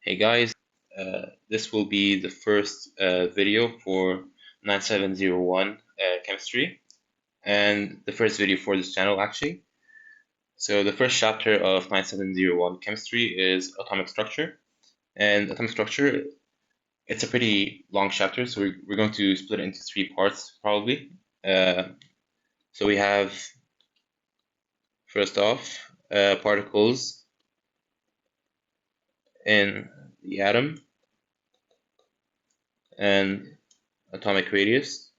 Hey guys, this will be the first video for 9701 chemistry, and the first video for this channel actually. So the first chapter of 9701 chemistry is atomic structure, and atomic structure, it's a pretty long chapter, so we're going to split it into three parts probably. Uh, so we have, first off, particles in the atom and atomic radius,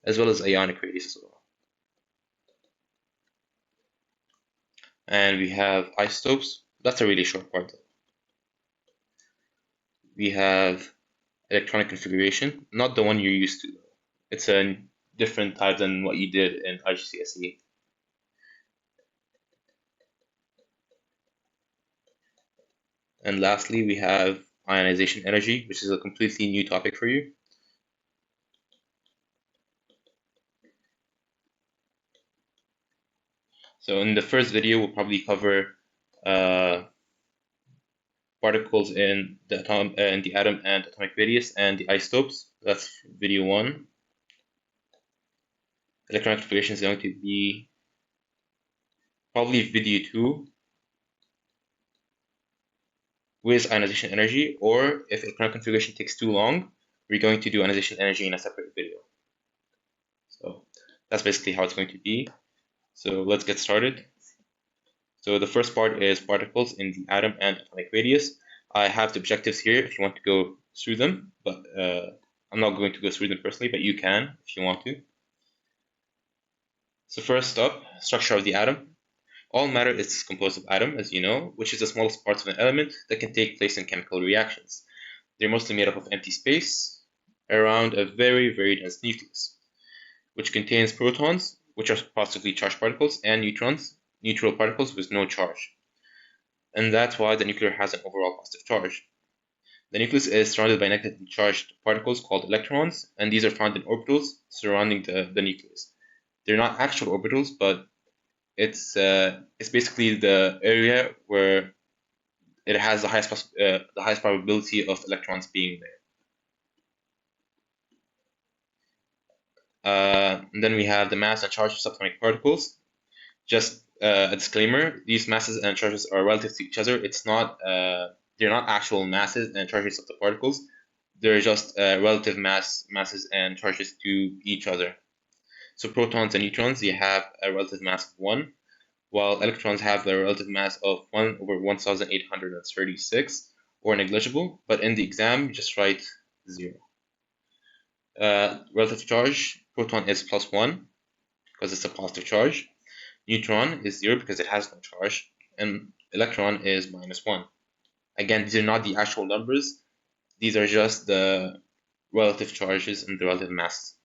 as well as ionic radius as well. And we have isotopes. That's a really short part. We have electronic configuration, not the one you're used to. It's a different type than what you did in IGCSE. And lastly, we have ionization energy, which is a completely new topic for you. So in the first video, we'll probably cover particles in the atom and atomic radius and the isotopes. That's video 1. Electronic configuration is going to be probably video 2 with ionization energy, or if electronic configuration takes too long, we're going to do ionization energy in a separate video. So that's basically how it's going to be. So let's get started. So the first part is particles in the atom and atomic radius. I have the objectives here if you want to go through them, but I'm not going to go through them personally, but you can if you want to. So first up, structure of the atom. All matter is composed of atom, as you know, which is the smallest parts of an element that can take place in chemical reactions. They're mostly made up of empty space around a very, very dense nucleus, which contains protons, which are positively charged particles, and neutrons, neutral particles with no charge. And that's why the nucleus has an overall positive charge. The nucleus is surrounded by negatively charged particles called electrons, and these are found in orbitals surrounding the nucleus. They're not actual orbitals, but it's basically the area where it has the highest probability of electrons being there. And then we have the mass and charge of subatomic particles. Just a disclaimer: these masses and charges are relative to each other. It's not they're not actual masses and charges of the particles. They're just relative masses and charges to each other. So protons and neutrons, they have a relative mass of 1. While electrons have a relative mass of 1 over 1,836, or negligible, but in the exam, you just write 0. Relative charge, proton is +1, because it's a positive charge. Neutron is 0, because it has no charge. And electron is -1. Again, these are not the actual numbers. These are just the relative charges and the relative mass.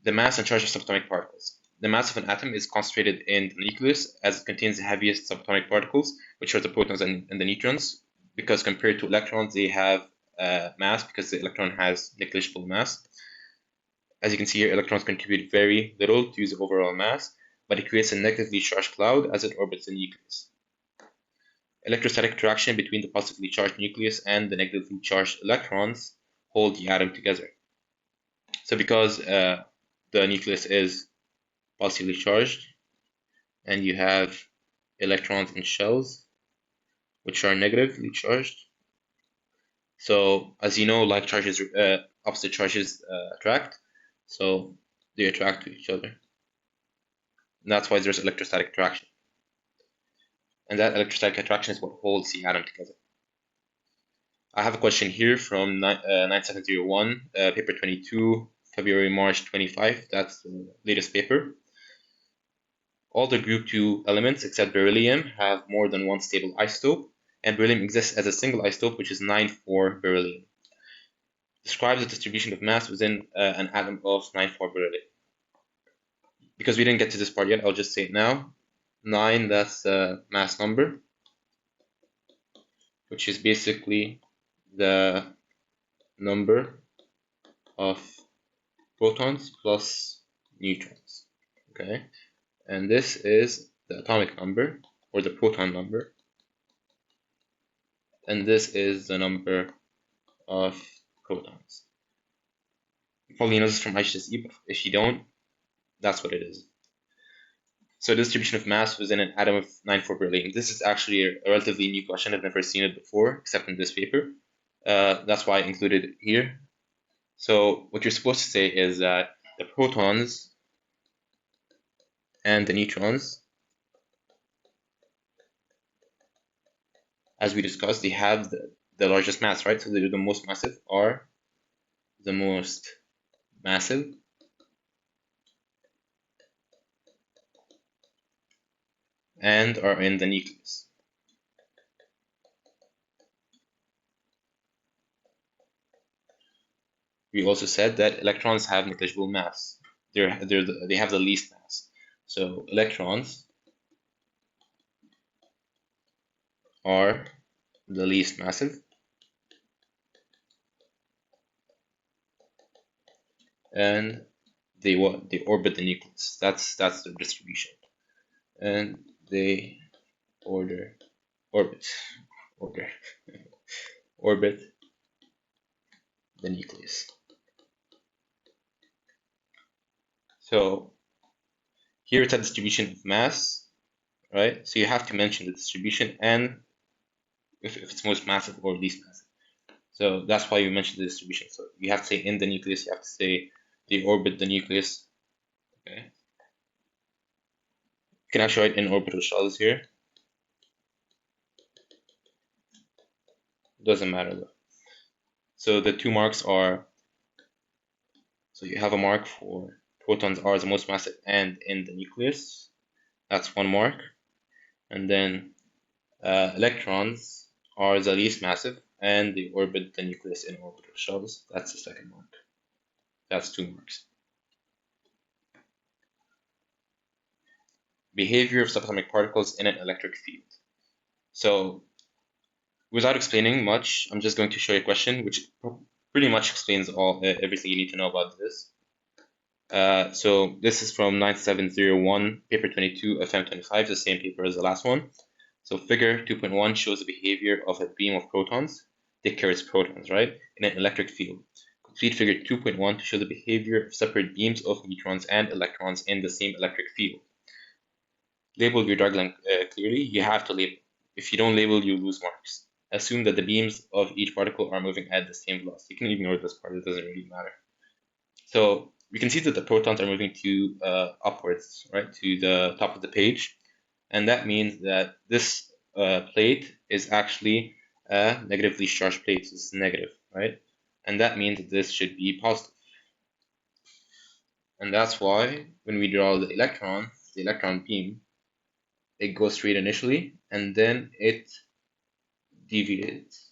The mass and charge of subatomic particles. The mass of an atom is concentrated in the nucleus as it contains the heaviest subatomic particles, which are the protons and the neutrons, because compared to electrons, they have mass because the electron has negligible mass. As you can see here, electrons contribute very little to the overall mass, but it creates a negatively charged cloud as it orbits the nucleus. Electrostatic attraction between the positively charged nucleus and the negatively charged electrons hold the atom together. So because the nucleus is positively charged, and you have electrons in shells, which are negatively charged. So as you know, like charges, opposite charges attract, so they attract to each other. And that's why there's electrostatic attraction. And that electrostatic attraction is what holds the atom together. I have a question here from 9701, paper 22, February, March 25. That's the latest paper. All the group 2 elements except beryllium have more than one stable isotope, and beryllium exists as a single isotope, which is 9,4 beryllium. Describe the distribution of mass within an atom of 9,4 beryllium. Because we didn't get to this part yet, I'll just say it now. 9, that's the mass number, which is basically the number of protons plus neutrons. Okay, and this is the atomic number, or the proton number, and this is the number of protons. You probably know this from IGCSE, but if you don't, that's what it is. So the distribution of mass within an atom of 9.4 beryllium. This is actually a relatively new question. I've never seen it before, except in this paper. That's why I included it here. So what you're supposed to say is that the protons and the neutrons, as we discussed, they have the largest mass, right? So they're the most massive, are the most massive, and are in the nucleus. We also said that electrons have negligible mass. They have the least mass. So electrons are the least massive, and they orbit the nucleus. That's the distribution, and they orbit the nucleus. So here it's a distribution of mass, right? So you have to mention the distribution and if it's most massive or least massive. So that's why you mentioned the distribution. So you have to say in the nucleus, you have to say they orbit the nucleus. Okay. You can actually write in orbital shells here. Doesn't matter though. So the 2 marks are, so you have a mark for protons are the most massive and in the nucleus. That's 1 mark. And then electrons are the least massive and they orbit the nucleus in orbital shells. That's the 2nd mark. That's 2 marks. Behavior of subatomic particles in an electric field. So without explaining much, I'm just going to show you a question which pretty much explains everything you need to know about this. So this is from 9701, paper 22, FM25, the same paper as the last one. So figure 2.1 shows the behavior of a beam of protons. They carry protons, right, in an electric field. Complete figure 2.1 to show the behavior of separate beams of neutrons and electrons in the same electric field. Label your diagram clearly. You have to label. If you don't label, you lose marks. Assume that the beams of each particle are moving at the same velocity. You can ignore this part, it doesn't really matter. So we can see that the protons are moving to upwards, right, to the top of the page. And that means that this plate is actually a negatively charged plate. So it's negative, right? And that means that this should be positive. And that's why when we draw the electron beam, it goes straight initially, and then it deviates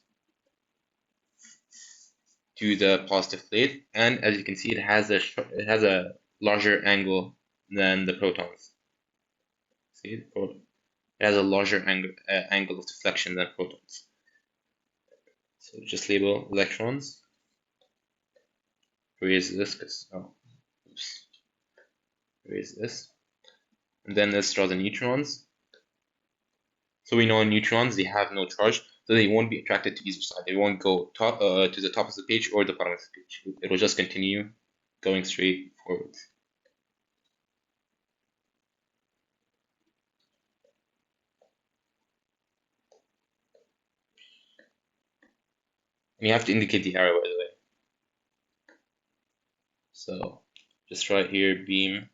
to the positive plate. And as you can see, it has a larger angle than the protons. See, it has a larger angle of deflection than protons. So just label electrons. Erase this because erase this, and then let's draw the neutrons. So we know neutrons, they have no charge, so they won't be attracted to either side. They won't go to the top of the page or the bottom of the page. It will just continue going straight forward. And you have to indicate the arrow, by the way. So just write here beam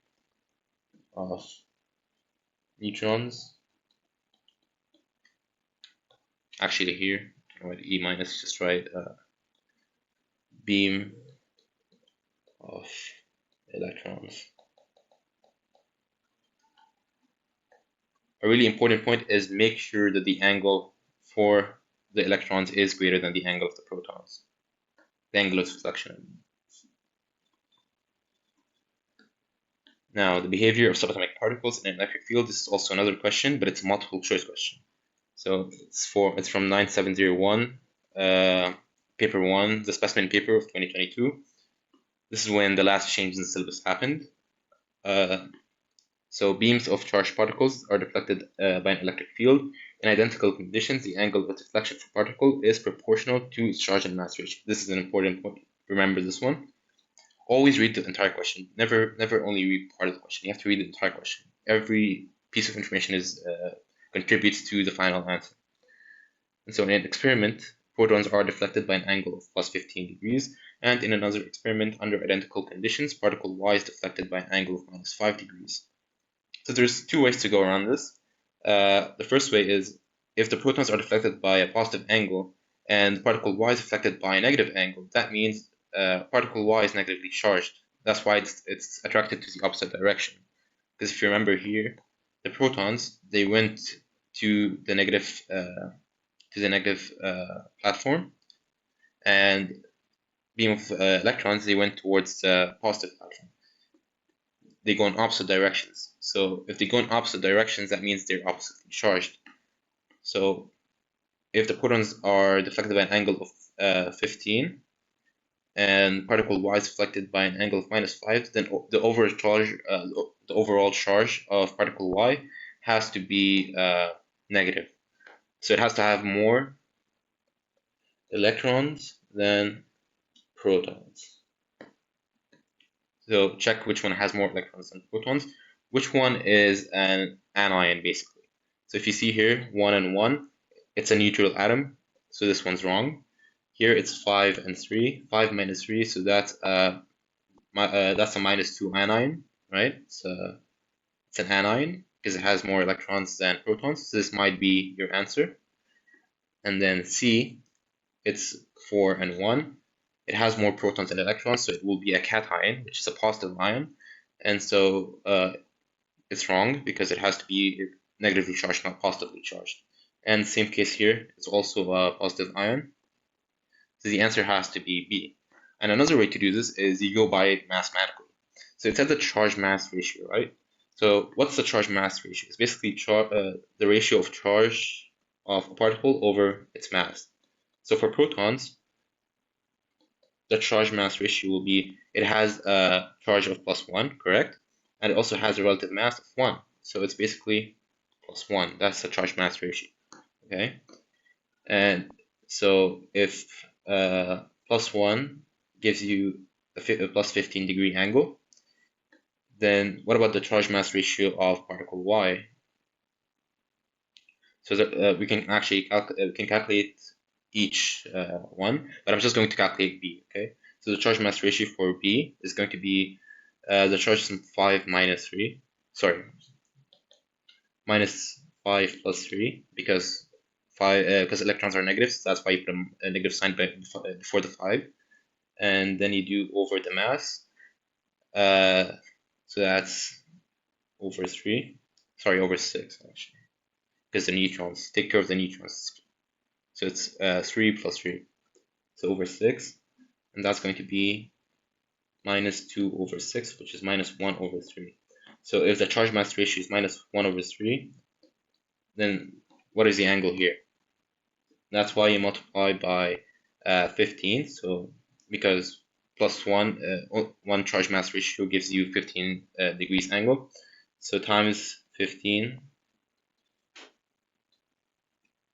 of neutrons. Actually here, write E minus, just write beam of electrons. A really important point is make sure that the angle for the electrons is greater than the angle of the protons. The angle of deflection. Now, the behavior of subatomic particles in an electric field. This is also another question, but it's a multiple choice question. So it's from 9701, paper 1, the specimen paper of 2022. This is when the last change in the syllabus happened. So beams of charged particles are deflected by an electric field. In identical conditions, the angle of deflection for particle is proportional to its charge and mass ratio. This is an important point. Remember this one. Always read the entire question. Never only read part of the question. You have to read the entire question. Every piece of information contributes to the final answer. And so in an experiment, protons are deflected by an angle of plus 15 degrees, and in another experiment, under identical conditions, particle Y is deflected by an angle of minus 5 degrees. So there's two ways to go around this. The first way is if the protons are deflected by a positive angle and particle Y is deflected by a negative angle, that means particle Y is negatively charged. That's why it's attracted to the opposite direction. Because if you remember here, the protons, they went to the negative platform, and beam of electrons, they went towards the positive platform. They go in opposite directions. So if they go in opposite directions, that means they're oppositely charged. So if the protons are deflected by an angle of 15 and particle Y is deflected by an angle of minus 5, then the overall charge of particle Y has to be negative. So it has to have more electrons than protons. So check which one has more electrons than protons. Which one is an anion, basically. So if you see here, 1 and 1, it's a neutral atom, so this one's wrong. Here it's 5 and 3, 5 minus 3, so that's a minus 2 anion, right? So it's an anion because it has more electrons than protons, so this might be your answer. And then C, it's 4 and 1. It has more protons and electrons, so it will be a cation, which is a positive ion. And so it's wrong because it has to be negatively charged, not positively charged. And same case here, it's also a positive ion. So the answer has to be B. And another way to do this is you go by it mathematically. So it says the charge mass ratio, right? So what's the charge mass ratio? It's basically the ratio of charge of a particle over its mass. So for protons, the charge mass ratio will be, it has a charge of plus 1, correct? And it also has a relative mass of 1. So it's basically plus 1. That's the charge mass ratio, okay? And so if plus 1 gives you a plus 15 degree angle, then what about the charge mass ratio of particle Y? So that we can actually calculate each one, but I'm just going to calculate B, okay? So the charge mass ratio for B is going to be the charge is 5 minus 3, sorry, minus 5 plus 3, because electrons are negatives, so that's why you put a negative sign before the 5, and then you do over the mass, so that's over 3, sorry, over 6 actually, because the neutrons, take care of the neutrons. So it's 3 plus 3, so over 6, and that's going to be minus 2 over 6, which is minus 1 over 3. So if the charge mass ratio is minus 1 over 3, then what is the angle here? That's why you multiply by 15, so because plus 1 charge mass ratio gives you 15 degrees angle, so times 15,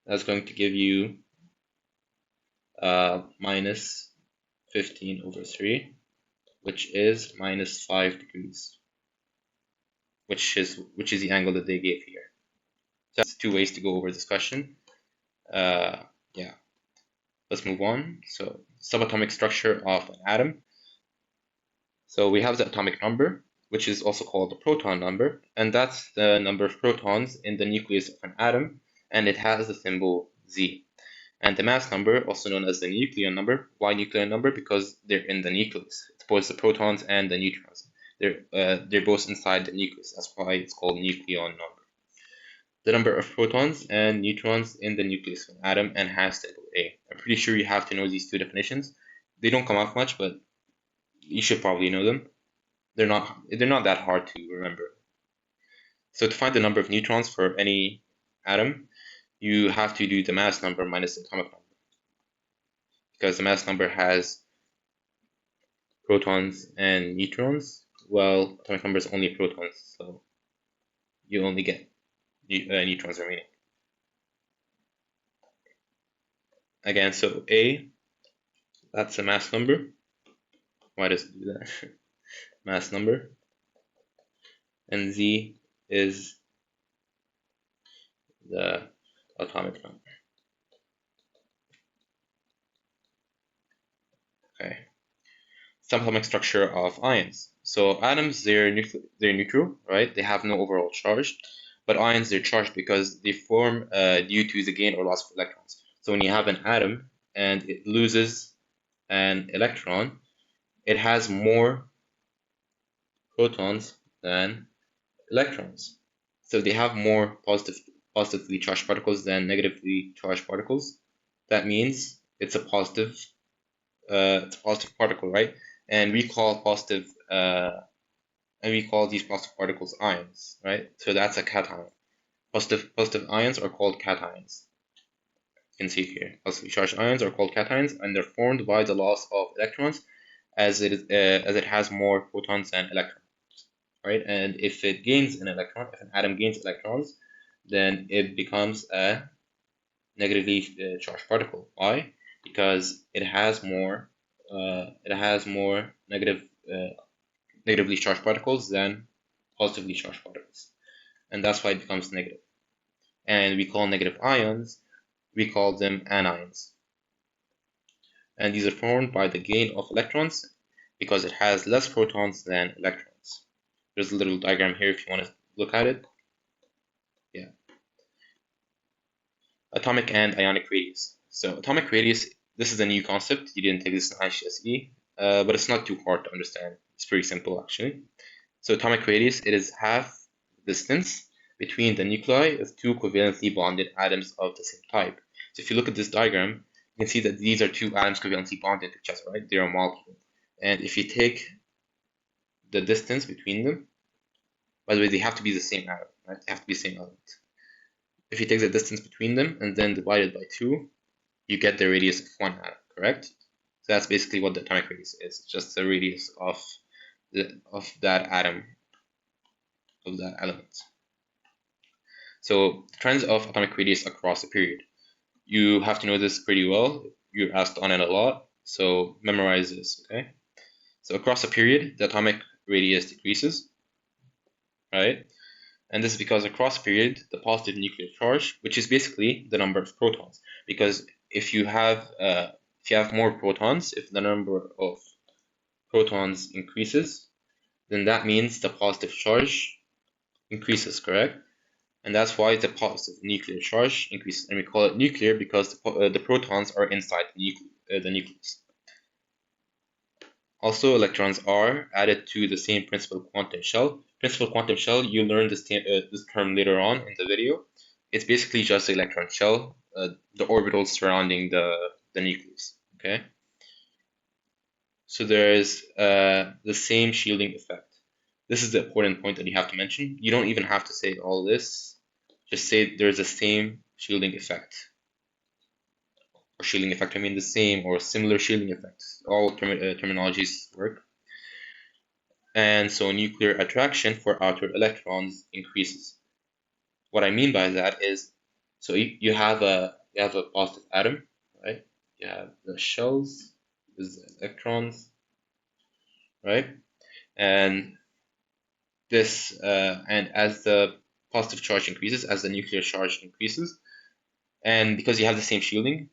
that's going to give you minus 15 over 3, which is minus 5 degrees, which is the angle that they gave here. So that's two ways to go over this question. Yeah, let's move on. So subatomic structure of an atom. So we have the atomic number, which is also called the proton number, and that's the number of protons in the nucleus of an atom, and it has the symbol Z. And the mass number, also known as the nucleon number. Why nucleon number? Because they're in the nucleus. It's both the protons and the neutrons. They're both inside the nucleus. That's why it's called nucleon number. The number of protons and neutrons in the nucleus of an atom and has symbol A. I'm pretty sure you have to know these two definitions. They don't come up much, but you should probably know them. They're not that hard to remember. So to find the number of neutrons for any atom, you have to do the mass number minus the atomic number, because the mass number has protons and neutrons, while atomic number is only protons, so you only get neutrons remaining. Again, so A, that's a mass number. Why does it do that? Mass number. And Z is the atomic number. Okay. Subatomic structure of ions. So atoms, they're neutral, right? They have no overall charge. But ions, they're charged because they form due to the gain or loss of electrons. So when you have an atom and it loses an electron, it has more protons than electrons. So they have more positively charged particles than negatively charged particles. That means it's a positive particle, right? And we call these positive particles ions, right? So that's a cation. Positive ions are called cations. You can see here, positively charged ions are called cations, and they're formed by the loss of electrons, as it has more protons than electrons. Right? And if it gains an electron, if an atom gains electrons, then it becomes a negatively charged particle. Why? Because it has more negatively charged particles than positively charged particles, and that's why it becomes negative. And we call negative ions, we call them anions. And these are formed by the gain of electrons because it has less protons than electrons. There's a little diagram here if you want to look at it. Yeah. Atomic and ionic radius. So atomic radius, this is a new concept. You didn't take this in ICSE, but it's not too hard to understand. It's pretty simple actually. So atomic radius, it is half distance between the nuclei of two covalently bonded atoms of the same type. So if you look at this diagram, you can see that these are two atoms covalently bonded to each other, right? They're a molecule. And if you take the distance between them, by the way, they have to be the same atom, right? They have to be the same element. If you take the distance between them and then divide it by 2, you get the radius of one atom, correct? So that's basically what the atomic radius is. It's just the radius of that atom, of that element. So trends of atomic radius across a period. You have to know this pretty well. You're asked on it a lot, so memorize this, okay? So across a period, the atomic radius decreases, right? And this is because across a period, the positive nuclear charge, which is basically the number of protons, because if you have more protons, if the number of protons increases, then that means the positive charge increases, correct? And that's why the positive nuclear charge increases. And we call it nuclear because the protons are inside the nucleus. Also, electrons are added to the same principal quantum shell. Principal quantum shell, you'll learn this term later on in the video. It's basically just the electron shell, the orbitals surrounding the nucleus, okay? So there is the same shielding effect. This is the important point that you have to mention. You don't even have to say all this. Just say there's the same shielding effect. Or shielding effect, I mean the same or similar shielding effects. All terminologies work. And so nuclear attraction for outer electrons increases. What I mean by that is, so you have a positive atom, right? You have the shells, the electrons, right? And this and as the positive charge increases, as the nuclear charge increases, and because you have the same shielding,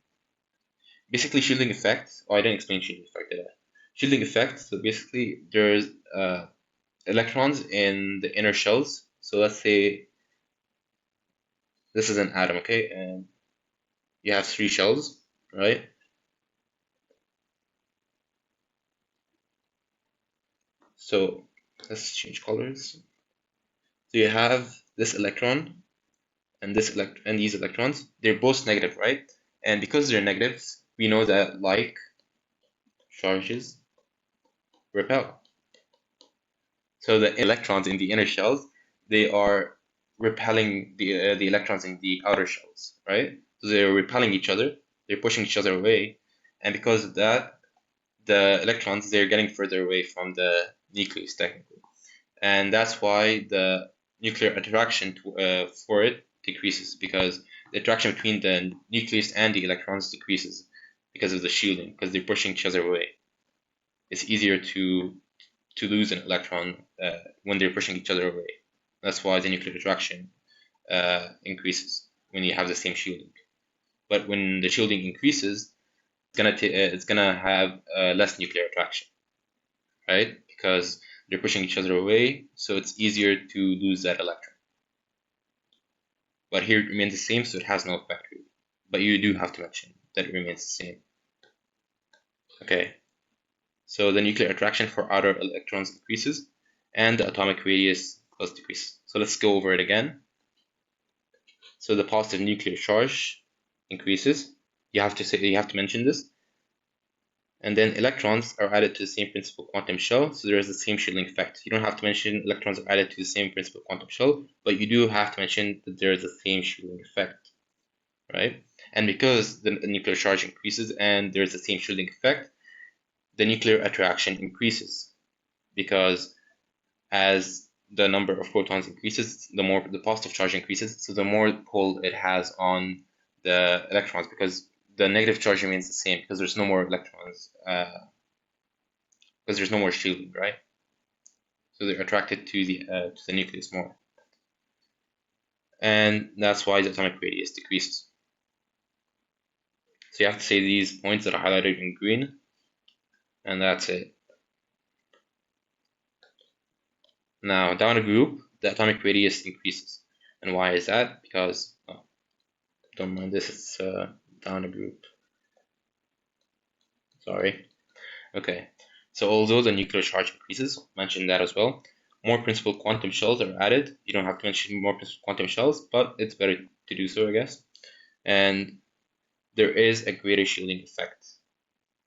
basically shielding effect. Oh, I didn't explain shielding effect, did I? Shielding effect. So basically, there's electrons in the inner shells. So let's say this is an atom, okay, and you have 3 shells, right? So let's change colors. So you have this electron and these electrons. They're both negative, right? And because they're negatives, we know that like charges repel. So the electrons in the inner shells, they are repelling the electrons in the outer shells, right? So they're repelling each other, they're pushing each other away, and because of that, the electrons, they're getting further away from the nucleus technically, and that's why the nuclear attraction for it decreases, because the attraction between the nucleus and the electrons decreases because of the shielding, because they're pushing each other away. It's easier to lose an electron when they're pushing each other away. That's why the nuclear attraction increases when you have the same shielding. But when the shielding increases, it's gonna have less nuclear attraction, right? Because they're pushing each other away, so it's easier to lose that electron. But here it remains the same, so it has no effect really. But you do have to mention that it remains the same. Okay, so the nuclear attraction for outer electrons increases, and the atomic radius plus decreases. So let's go over it again. So the positive nuclear charge increases. You have to mention this. And then electrons are added to the same principal quantum shell, so there is the same shielding effect. You don't have to mention electrons are added to the same principal quantum shell, but you do have to mention that there is the same shielding effect, right? And because the nuclear charge increases and there is the same shielding effect, the nuclear attraction increases, because as the number of protons increases, the more the positive charge increases, so the more pull it has on the electrons, because the negative charge remains the same because there's no more electrons, because there's no more shielding, right? So they're attracted to the nucleus more, and that's why the atomic radius decreases. So you have to say these points that are highlighted in green, and that's it. Now down a group, the atomic radius increases, and why is that? Because don't mind this, it's down a group. Sorry. Okay. So although the nuclear charge increases, mention that as well. More principal quantum shells are added. You don't have to mention more principal quantum shells, but it's better to do so, I guess. And there is a greater shielding effect,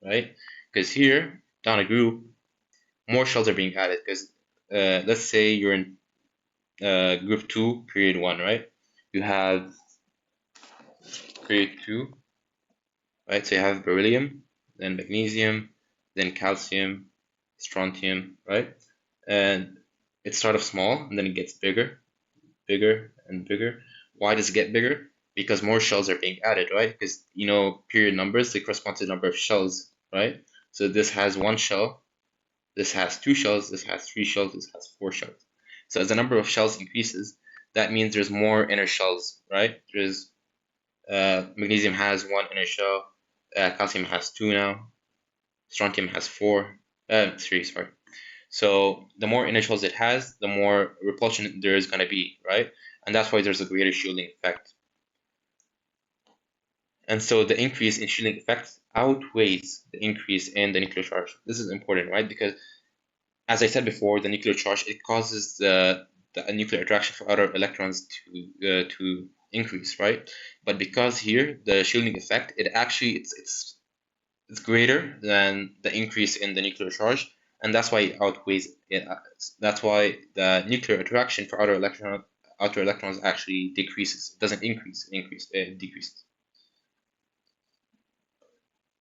right? Because here, down a group, more shells are being added. Because let's say you're in group 2, period 1, right? You have period 2, right? So you have beryllium, then magnesium, then calcium, strontium, right? And it starts off small and then it gets bigger, bigger, and bigger. Why does it get bigger? Because more shells are being added, right? Because you know period numbers, they correspond to the number of shells, right? So this has 1 shell, this has 2 shells, this has 3 shells, this has 4 shells. So as the number of shells increases, that means there's more inner shells, right? There's magnesium has 1 inner shell, calcium has 2 now, strontium has 3, sorry. So the more inner shells it has, the more repulsion there is going to be, right? And that's why there's a greater shielding effect. And so the increase in shielding effect outweighs the increase in the nuclear charge. This is important, right? Because as I said before, the nuclear charge, it causes the nuclear attraction for outer electrons to increase, right? But because here the shielding effect, it actually it's greater than the increase in the nuclear charge, and that's why it outweighs it. That's why the nuclear attraction for outer electrons actually decreases. It doesn't increase, it decreases.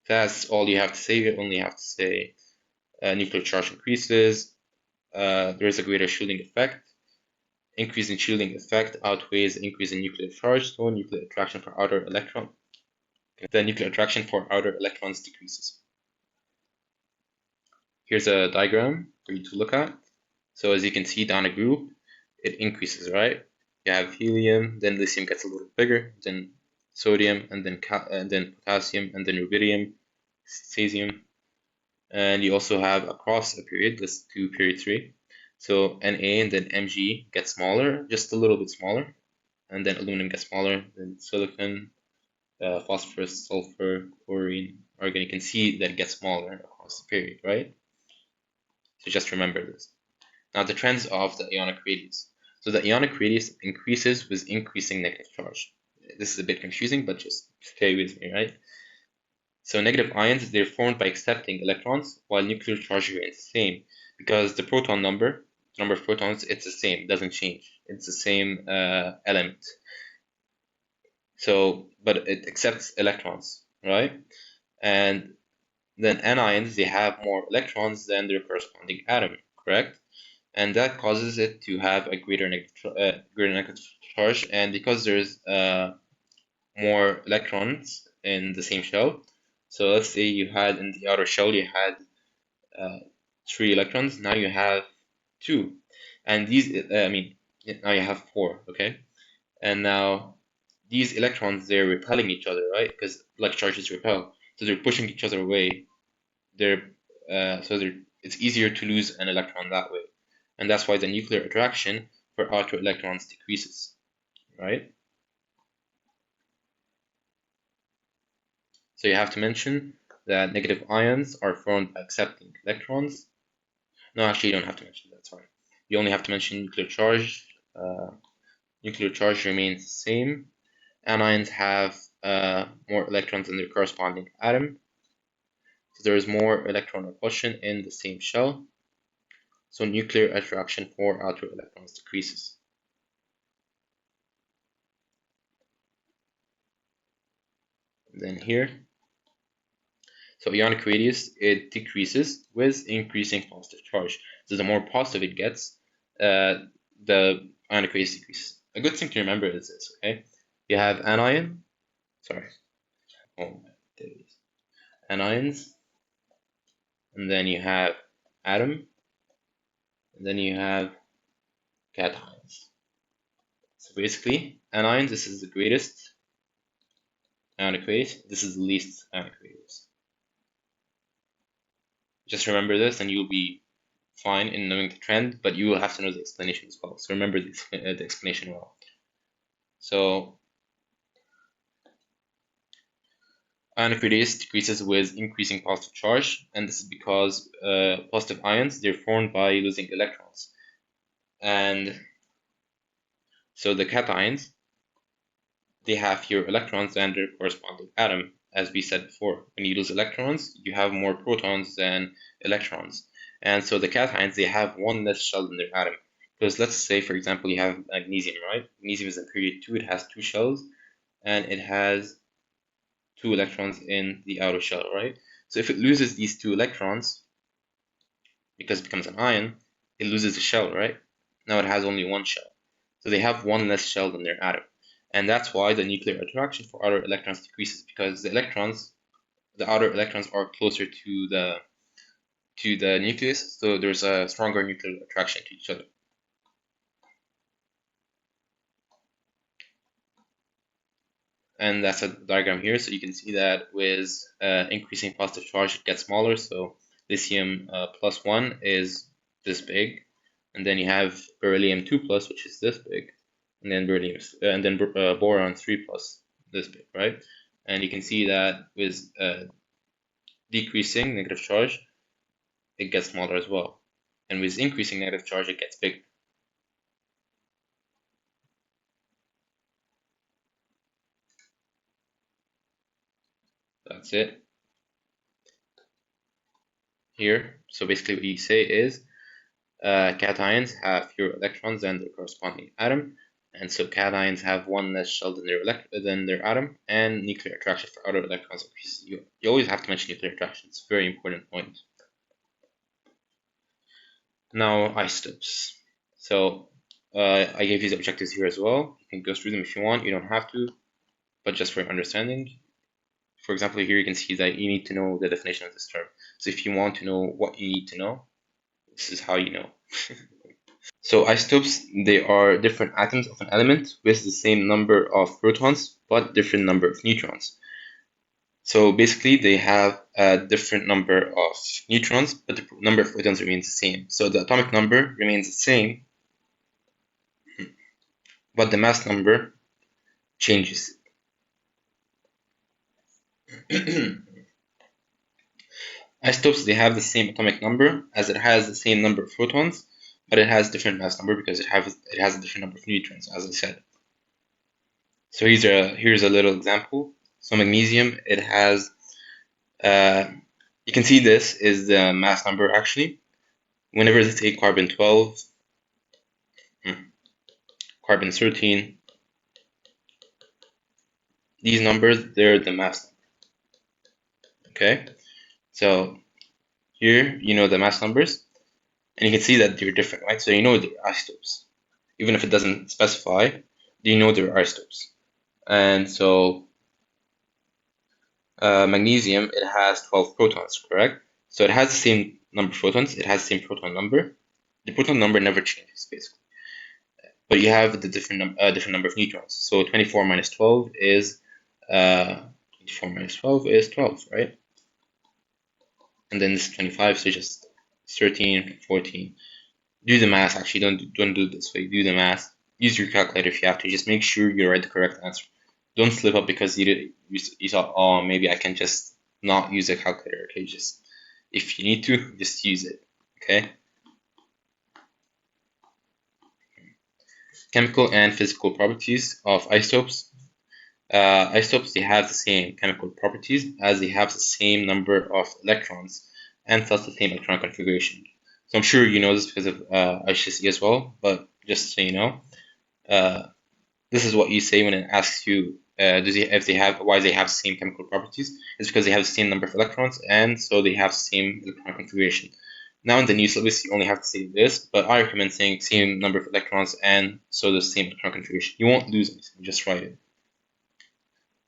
That's all you have to say. You only have to say nuclear charge increases. There is a greater shielding effect. Increase in shielding effect outweighs the increase in nuclear charge, so nuclear attraction for outer electron. The nuclear attraction for outer electrons decreases. Here's a diagram for you to look at. So as you can see down a group, it increases, right? You have helium, then lithium gets a little bigger, then sodium, and then potassium, and then rubidium, cesium. And you also have across a period, this to period 3. So Na and then Mg get smaller, just a little bit smaller, and then aluminum gets smaller, then silicon, phosphorus, sulfur, chlorine, argon. You can see that it gets smaller across the period, right? So just remember this. Now the trends of the ionic radius. So the ionic radius increases with increasing negative charge. This is a bit confusing, but just stay with me, right? So negative ions, they're formed by accepting electrons, while nuclear charge remains the same, because the proton number, the number of protons, it's the same, it doesn't change. It's the same element. So, but it accepts electrons, right? And then anions, they have more electrons than their corresponding atom, correct? And that causes it to have a greater negative charge. And because there's more electrons in the same shell. So let's say you had in the outer shell you had 3 electrons. Now you have 2, and these now you have 4. Okay, and now these electrons, they're repelling each other, right? Because like charges repel, so they're pushing each other away. It's easier to lose an electron that way, and that's why the nuclear attraction for outer electrons decreases, right? So you have to mention that negative ions are formed by accepting electrons. No, actually, you don't have to mention that. Sorry, you only have to mention nuclear charge. Nuclear charge remains the same. Anions have more electrons in their corresponding atom. So there is more electron repulsion in the same shell. So nuclear attraction for outer electrons decreases. And then here, so ionic radius, it decreases with increasing positive charge. So the more positive it gets, the ionic radius decreases. A good thing to remember is this, okay? You have anion, sorry, oh, there it is. Anions, and then you have atom, and then you have cations. So basically, anions, this is the greatest ionic radius, this is the least ionic radius. Just remember this and you'll be fine in knowing the trend, but you will have to know the explanation as well. So remember the explanation well. So ionic radius decreases with increasing positive charge, and this is because positive ions, they're formed by losing electrons. And so the cations, they have fewer electrons than their corresponding atom. As we said before, when you lose electrons, you have more protons than electrons. And so the cations, they have one less shell in their atom. Because let's say, for example, you have magnesium, right? Magnesium is in period 2, it has 2 shells, and it has 2 electrons in the outer shell, right? So if it loses these 2 electrons, because it becomes an ion, it loses a shell, right? Now it has only 1 shell. So they have 1 less shell than their atom. And that's why the nuclear attraction for outer electrons decreases, because the outer electrons are closer to the nucleus, so there's a stronger nuclear attraction to each other. And that's a diagram here, so you can see that with increasing positive charge, it gets smaller. So lithium +1 is this big, and then you have beryllium 2+, which is this big, and then boron 3+, this big, right? And you can see that with decreasing negative charge, it gets smaller as well, and with increasing negative charge, it gets bigger. That's it here. So basically what you say is cations have fewer electrons than their corresponding atom, and so cations have 1 less shell than their atom, and nuclear attraction for outer electrons increases. You always have to mention nuclear attraction. It's a very important point. Now isotopes. So I gave these objectives here as well. You can go through them if you want. You don't have to, but just for your understanding. For example, here you can see that you need to know the definition of this term. So if you want to know what you need to know, this is how you know. So isotopes, they are different atoms of an element with the same number of protons, but different number of neutrons. So basically, they have a different number of neutrons, but the number of protons remains the same. So the atomic number remains the same, but the mass number changes. Isotopes, they have the same atomic number as it has the same number of protons, but it has different mass number because it has a different number of neutrons, as I said. So here's a little example. So magnesium, it has, you can see this is the mass number actually. Whenever they take carbon 12, carbon 13, these numbers, they're the mass number. Okay, so here you know the mass numbers, and you can see that they're different, right? So you know they're isotopes. Even if it doesn't specify, you know they're isotopes. And so magnesium, it has 12 protons, correct? So it has the same number of protons, it has the same proton number. The proton number never changes, basically. But you have the different number of neutrons. So 24 minus 12 is 24 minus 12 is 12, right? And then this is 25, so just 13, 14. Do the math. Actually, don't do it this way. Do the math. Use your calculator if you have to. Just make sure you write the correct answer. Don't slip up because you thought, oh, maybe I can just not use a calculator. Okay, just if you need to, just use it. Okay. Chemical and physical properties of isotopes. Isotopes, they have the same chemical properties as they have the same number of electrons and thus the same electron configuration. So I'm sure you know this because of Ch1 as well, but just so you know, this is what you say when it asks you why they have the same chemical properties. It's because they have the same number of electrons and so they have the same electron configuration. Now in the new syllabus you only have to say this, but I recommend saying same number of electrons and so the same electron configuration. You won't lose anything, just write it.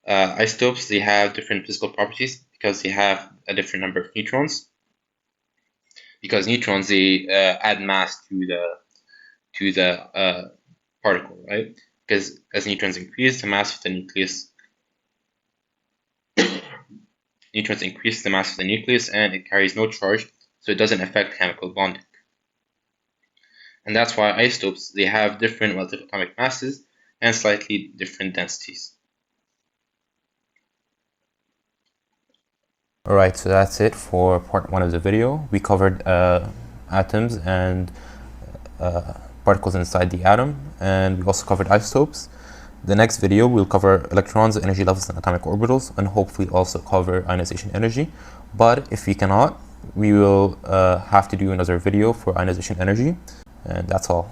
Isotopes, they have different physical properties because they have a different number of neutrons. Because neutrons, they add mass to the particle, right? Because as neutrons increase, the mass of the nucleus and it carries no charge, so it doesn't affect chemical bonding. And that's why isotopes, they have different relative atomic masses and slightly different densities. Alright, so that's it for part 1 of the video. We covered atoms and particles inside the atom, and we also covered isotopes. The next video we'll cover electrons, energy levels, and atomic orbitals, and hopefully also cover ionization energy. But if we cannot, we will have to do another video for ionization energy, and that's all.